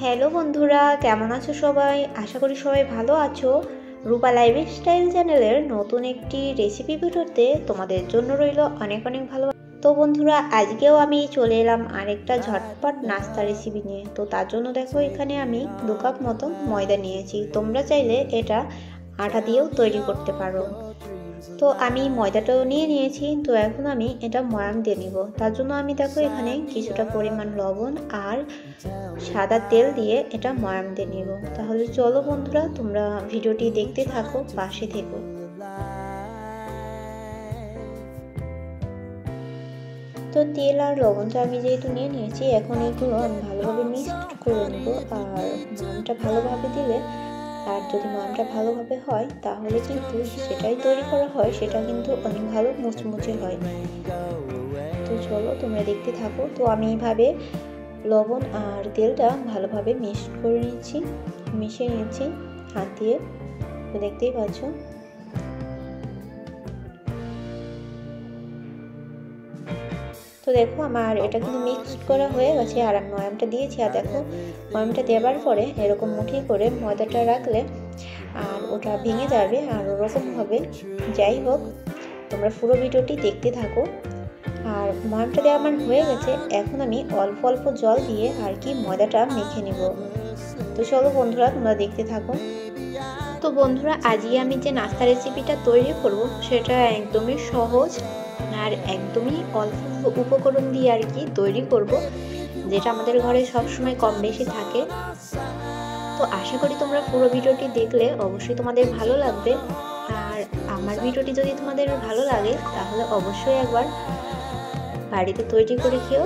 Hello বন্ধুরা, কেমন আছো সবাই? আশা করি সবাই ভালো আছো। রূপা লাইফস্টাইল চ্যানেলের নতুন একটি রেসিপি ভিডিওতে তোমাদের জন্য রইল অনেক অনেক ভালো। তো বন্ধুরা, আজকেও আমি চলে এলাম আরেকটা ঝটপট নাস্তা রেসিপি নিয়ে। তো তার জন্য দেখো, এখানে আমি 2 কাপ মতো ময়দা নিয়েছি। তোমরা চাইলে এটা আটা দিয়েও তৈরি করতে পারো। তো আমি ময়দাটাও নিয়েছি। তো এখন আমি এটা ময়াম দিয়ে নিব। তার জন্য আমি দেখো এখানে কিছুটা পরিমাণ লবণ আর সাদা তেল দিয়ে এটা ময়াম দিয়ে নিব। তাহলে চলো বন্ধুরা, তোমরা ভিডিওটি দেখতে থাকো, পাশে থেকো। তো তেল আর লবণটা আমি যেহেতু নিয়েছি, এখন এগুলো আমি ভালোভাবে মিক্সড করে নেব। আর ময়ামটা ভালোভাবে দিলে, আর যদি ময়ামটা ভালোভাবে হয় তাহলে কিন্তু সেটাই তৈরি করা হয়, সেটা কিন্তু অনেক ভালো মুচমুচে হয়। তো চলো তোমরা দেখতে থাকো। তো আমি এইভাবে লবণ আর তেলটা ভালোভাবে মিশিয়ে নিয়েছি হাত দিয়ে। তো দেখতেই পাচ্ছ। তো দেখো আমার এটা কিন্তু মিক্সড করা হয়ে গেছে, আর আমি ময়ামটা দিয়েছি। আর দেখো ময়ামটা দেওয়ার পরে এরকম মুঠি করে ময়দাটা রাখলে আর ওটা ভেঙে যাবে, আর ওরকম হবে। যাই হোক, তোমরা পুরো ভিডিওটি দেখতে থাকো। আর ময়ামটা দেওয়া আমার হয়ে গেছে। এখন আমি অল্প অল্প জল দিয়ে আর কি ময়দাটা মেখে নেব। তো চলো বন্ধুরা, তোমরা দেখতে থাকো। তো বন্ধুরা, আজকে আমি যে নাস্তা রেসিপিটা তৈরি করব সেটা একদমই সহজ আর একদমই অল্প উপকরণ দিয়ে আর কি তৈরি করব, যেটা আমাদের ঘরে সবসময় কম বেশি থাকে। তো আশা করি তোমরা পুরো ভিডিওটি দেখলে অবশ্যই তোমাদের ভালো লাগবে। আর আমার ভিডিওটি যদি তোমাদের ভালো লাগে তাহলে অবশ্যই একবার বাড়িতে তৈরি করে খেও।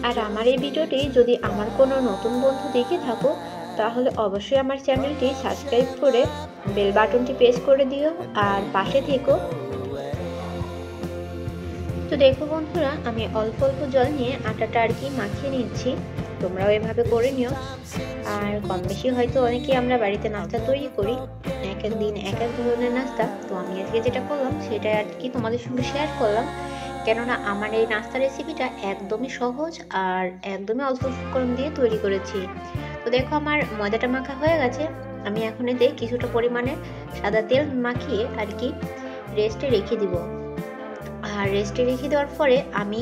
আর আমার এই ভিডিওটি যদি আমার কোনো নতুন বন্ধু দেখে থাকো তাহলে অবশ্যই আমার চ্যানেলটি সাবস্ক্রাইব করে বেল বাটনটি প্রেস করে দিও আর পাশে থেকো। তো দেখো বন্ধুরা, আমি অল্প অল্প জল নিয়ে আটাটা আর কি মাখিয়ে নিচ্ছি। তোমরাও এভাবে করে নিও। আর কম বেশি হয়তো অনেকেই আমরা বাড়িতে নাস্তা তৈরি করি, এক এক দিন এক এক ধরনের নাস্তা। তো আমি আজকে যেটা করলাম সেটা আর কি তোমাদের সঙ্গে শেয়ার করলাম, কেননা আমার এই নাস্তা রেসিপিটা একদমই সহজ আর একদমই অল্প উপকরণ দিয়ে তৈরি করেছি। তো দেখো আমার ময়দাটা মাখা হয়ে গেছে। আমি এখন এতে কিছুটা পরিমাণে সাদা তেল মাখিয়ে আর কি রেস্টে রেখে দিব। আর রেস্টে রেখে দেওয়ার পরে আমি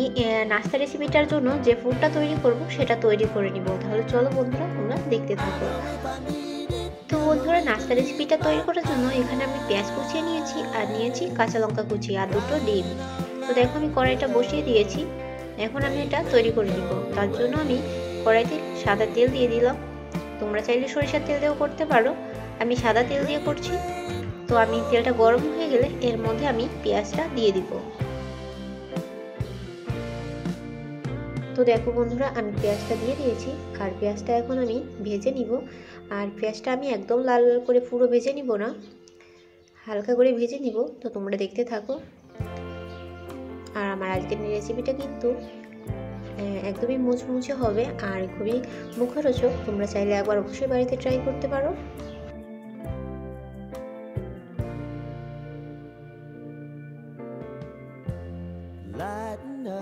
নাস্তা রেসিপিটার জন্য যে ফুডটা তৈরি করব সেটা তৈরি করে নিব। তাহলে চলো বন্ধুরা, তোমরা দেখতে থাকো। তো বন্ধুরা, নাস্তা রেসিপিটা তৈরি করার জন্য এখানে আমি পেঁয়াজ কুচিয়ে নিয়েছি আর নিয়েছি কাঁচা লঙ্কা কুচি আর 2টো ডিম। তো দেখো আমি কড়াইটা বসিয়ে দিয়েছি। এখন আমি এটা তৈরি করে নিব। তার জন্য আমি কড়াইতে সাদা তেল দিয়ে দিলাম। তোমরা চাইলে সরিষার তেল দিয়েও করতে পারো, আমি সাদা তেল দিয়ে করছি। তো আমি তেলটা গরম হয়ে গেলে এর মধ্যে আমি পেঁয়াজটা দিয়ে দিব। তো দেখো বন্ধুরা, আমি পেঁয়াজটা দিয়ে দিয়েছি আর পেঁয়াজটা এখন আমি ভেজে নিব। আর পেঁয়াজটা আমি একদম লাল লাল করে পুরো ভেজে নিব না, হালকা করে ভেজে নিব। তো তোমরা দেখতে থাকো। আর আমার আজকের রেসিপিটা কিন্তু একদমই মুচমুচে হবে আর খুবই মুখরোচক। তোমরা চাইলে একবার অবশ্যই বাড়িতে ট্রাই করতে পারো।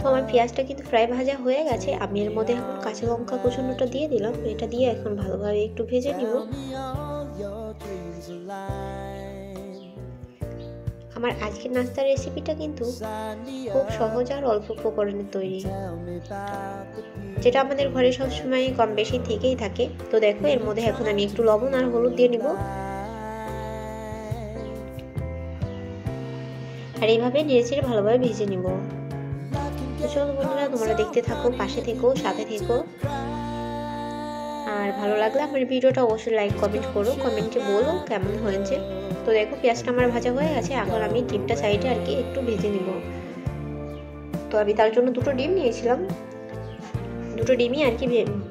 তো আমার পেঁয়াজটা কিন্তু ফ্রাই ভাজা হয়ে গেছে। আমি এর মধ্যে এখন কাঁচা লঙ্কা কুচানোটা দিয়ে দিলাম। এটা দিয়ে এখন ভালোভাবে একটু ভেজে নিব। আমার আজকের নাস্তার রেসিপিটা কিন্তু খুব সহজ আর অল্প উপকরণে তৈরি, যেটা আমাদের ঘরে সবসময় কম বেশি থেকেই থাকে। তো দেখো এর মধ্যে এখন আমি একটু লবণ আর হলুদ দিয়ে নিব। আর এইভাবে নেড়েচেড়ে ভালোভাবে ভেজে নিব। তো চলো বন্ধুরা, তোমরা দেখতে থাকো, পাশে থেকো, সাথে থেকো। আর ভালো লাগলে আমার ভিডিওটা অবশ্যই লাইক কমেন্ট করো, কমেন্টে বলো কেমন হয়েছে। তো দেখো পেঁয়াজটা আমার ভাজা হয়ে গেছে। এখন আমি ডিমটা সাইডে আর কি একটু ভেজে নিব। তো আমি তার জন্য 2টো ডিম নিয়েছিলাম, 2টো ডিমই আর কি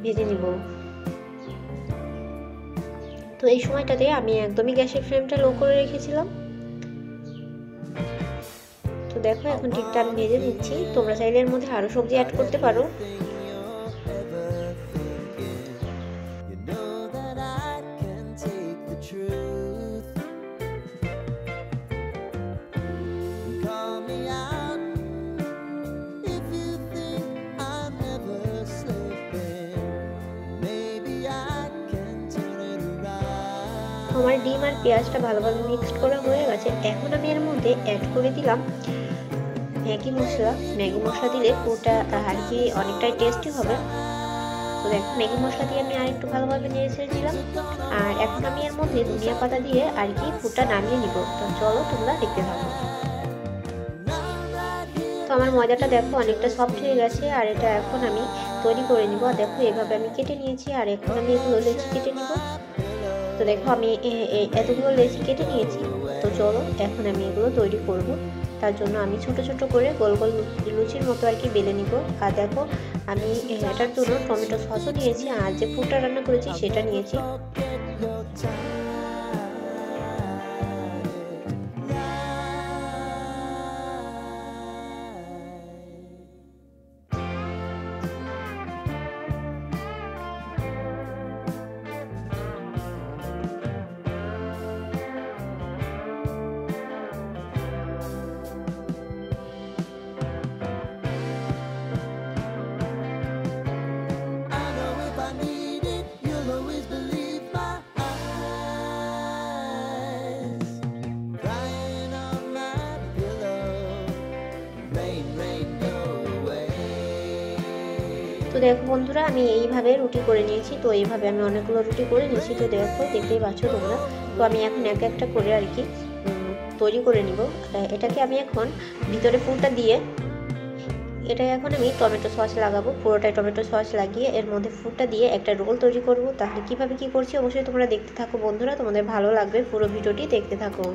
ভেজে নিব। তো এই সময়টাতে আমি একদমই গ্যাসের ফ্লেমটা লো করে রেখেছিলাম। তো দেখো এখন ডিমটা আমি ভেজে নিচ্ছি। তোমরা চাইলে এর মধ্যে আরো সবজি অ্যাড করতে পারো। আমার ডিম আর পেঁয়াজটা ভালোভাবে মিক্সড করা হয়ে গেছে। এখন আমি এর মধ্যে অ্যাড করে দিলাম ম্যাগি মশলা। ম্যাগি মশলা দিলে পুরোটা আর কি অনেকটাই টেস্টি হবে। তো দেখো ম্যাগি মশলা দিয়ে আমি আর একটু ভালোভাবে নেড়ে ছেড়ে দিলাম। আর এখন আমি এর মধ্যে ধনিয়া পাতা দিয়ে আর কি পুরোটা নামিয়ে নিব। তো চলো তোমরা দেখতে থাকো। তো আমার ময়দাটা দেখো অনেকটা সফট হয়ে গেছে, আর এটা এখন আমি তৈরি করে নিব। দেখো এইভাবে আমি কেটে নিয়েছি, আর এখন আমি এগুলো লেচি কেটে নিব। তো দেখো আমি এতগুলো লেচি কেটে নিয়েছি। তো চলো এখন আমি এগুলো তৈরি করব। তার জন্য আমি ছোট ছোট করে গোল গোল লুচির মতো আর কি বেলে নিব। আর দেখো আমি এটার জন্য টমেটো সসও নিয়েছি, আর যে পুরটা রান্না করেছি সেটা নিয়েছি। তো দেখো বন্ধুরা আমি এইভাবে রুটি করে নিয়েছি। তো এইভাবে আমি অনেকগুলো রুটি করে নিয়েছি। তো দেখো দেখতেই পাচ্ছ তোমরা। তো আমি এখন এক একটা করে আর কি তৈরি করে নিব। এটাকে আমি এখন ভিতরে পুরটা দিয়ে এটাই এখন আমি টমেটো সস লাগাবো। পুরোটাই টমেটো সস লাগিয়ে এর মধ্যে পুরটা দিয়ে একটা রোল তৈরি করব। তাহলে কিভাবে কি করছি অবশ্যই তোমরা দেখতে থাকো বন্ধুরা, তোমাদের ভালো লাগবে, পুরো ভিডিওটি দেখতে থাকো।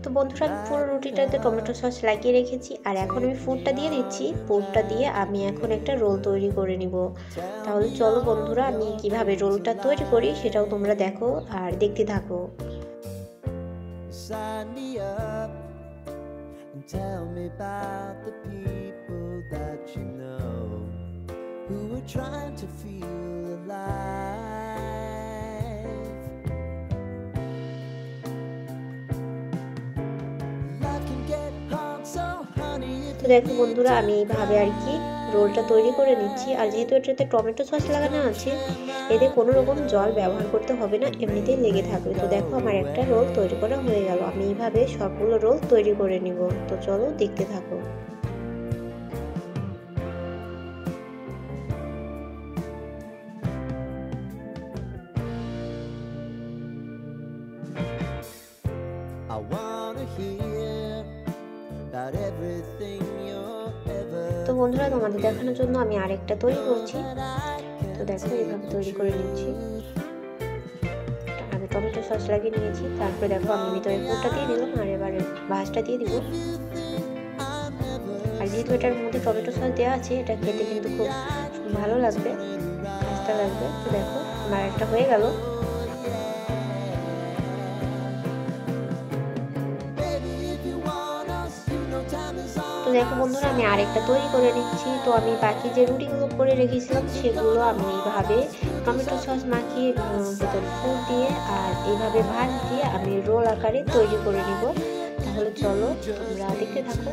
তো বন্ধুরা আমি পুরো রুটিটাতে টমেটো সস লাগিয়ে রেখেছি, আর এখন আমি পুরটা দিয়ে দিচ্ছি। পুরটা দিয়ে আমি এখন একটা রোল তৈরি করে নিব। তাহলে চলো বন্ধুরা আমি কিভাবে রোলটা তৈরি করি সেটাও তোমরা দেখো আর দেখতে থাকো। তো দেখো বন্ধুরা আমি এইভাবে আর কি রোলটা তৈরি করে নিচ্ছি। আর যেহেতু এটাতে টমেটো সস লাগানো আছে, এতে কোনো রকম জল ব্যবহার করতে হবে না, এমনিতেই লেগে থাকবে। তো দেখো আমার একটা রোল তৈরি করা হয়ে গেল। আমি এইভাবে সবগুলো রোল তৈরি করে নিব। তো চলো দেখতে থাকো। তো বন্ধুরা তোমাদের দেখানোর জন্য আমি আরেকটা তৈরি করছি। তো দেখো এইভাবে তৈরি করে নিচ্ছি। আমি টমেটো সস লাগিয়ে নিয়েছি, তারপরে দেখো আমি ভিতরে পুরটা দিয়ে দিলাম, আর এবারে ভাজটা দিয়ে দিব। আর যেহেতু এটার মধ্যে টমেটো সস দেওয়া আছে, এটা খেতে কিন্তু খুব ভালো লাগবে, খাস্তা লাগবে। তো দেখো আমার একটা হয়ে গেল। তো দেখো বন্ধুরা আমি আরেকটা তৈরি করে নিচ্ছি। তো আমি বাকি যে রুটিগুলো করে রেখেছিলাম সেগুলো আমি এইভাবে টমেটো সস মাখিয়ে ভেতরে পুর দিয়ে আর এইভাবে ভাঁজ দিয়ে আমি রোল আকারে তৈরি করে নিব। তাহলে চলো তোমরা দেখতে থাকো,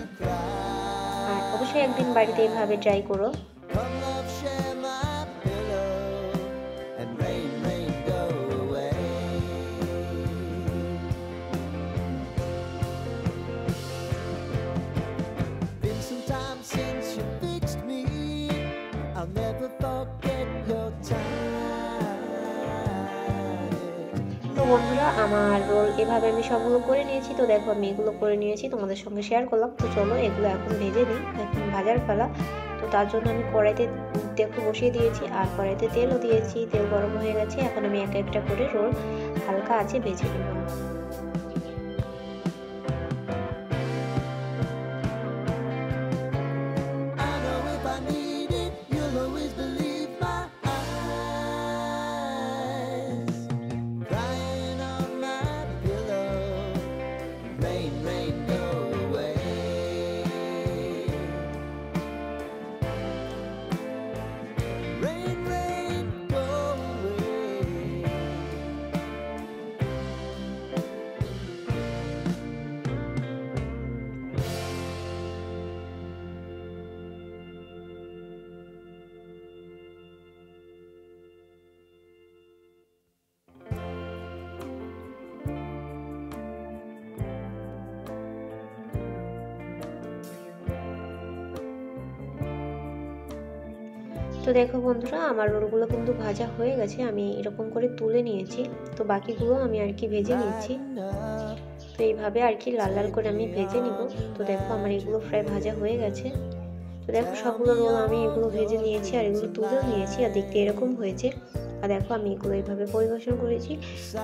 আর অবশ্যই একদিন বাড়িতে এইভাবে ট্রাই করো। তো বন্ধুরা আমার রোল এভাবে আমি সবগুলো করে নিয়েছি। তো দেখো আমি এগুলো করে নিয়েছি, তোমাদের সঙ্গে শেয়ার করলাম। তো চলো এগুলো এখন ভেজে নিই, এখন ভাজার পালা। তো তার জন্য আমি কড়াইতে দেখো বসিয়ে দিয়েছি, আর কড়াইতে তেলও দিয়েছি। তেল গরম হয়ে গেছে, এখন আমি একটা একটা করে রোল হালকা আছে ভেজে নেব। তো দেখো বন্ধুরা, আমার রোলগুলো কিন্তু ভাজা হয়ে গেছে, আমি এরকম করে তুলে নিয়েছি। তো বাকিগুলো আমি আর কি ভেজে নিচ্ছি। তো এইভাবে আর কি লাল লাল করে আমি ভেজে নিব। তো দেখো আমার এগুলো প্রায় ভাজা হয়ে গেছে। তো দেখো সবগুলো রোল আমি এগুলো ভেজে নিয়েছি আর এগুলো তুলেও নিয়েছি, আর দেখতে এরকম হয়েছে। আর দেখো আমি এগুলো এইভাবে পরিবেশন করেছি।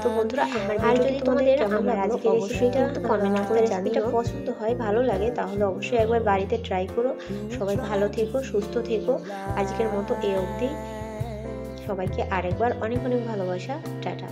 তো বন্ধুরা, আমার আর যদি তোমাদের আমার আজকের রেসিপিটা কমেন্ট করে জানিও, পছন্দ হয়, ভালো লাগে, তাহলে অবশ্যই একবার বাড়িতে ট্রাই করো। সবাই ভালো থেকো, সুস্থ থেকো। আজকের মতো এই অবধি। সবাইকে আরেকবার অনেক অনেক ভালোবাসা। টাটা।